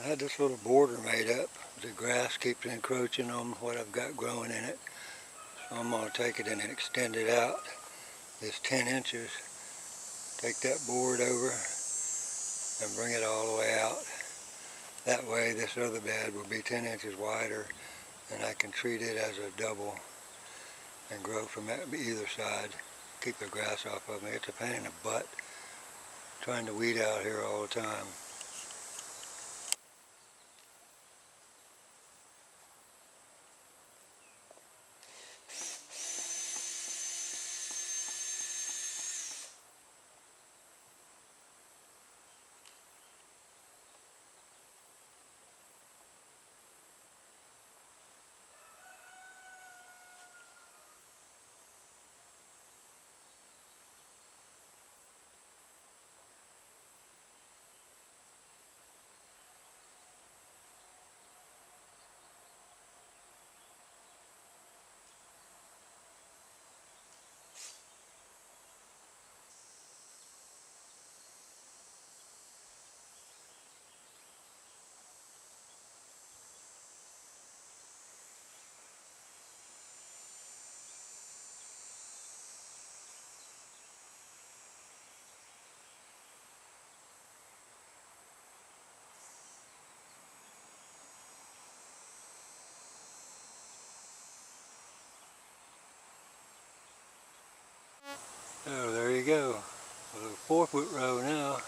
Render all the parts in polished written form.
I had this little border made up. The grass keeps encroaching on what I've got growing in it. So I'm going to take it and extend it out this 10 inches. Take that board over and bring it all the way out. That way this other bed will be 10 inches wider and I can treat it as a double and grow from either side. Keep the grass off of me. It's a pain in the butt trying to weed out here all the time. So there you go. A little 4-foot row now.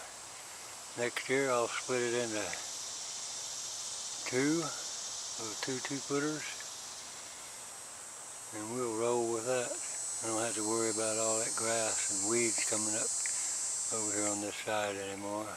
Next year I'll split it into two 2-footers, and we'll roll with that. I don't have to worry about all that grass and weeds coming up over here on this side anymore.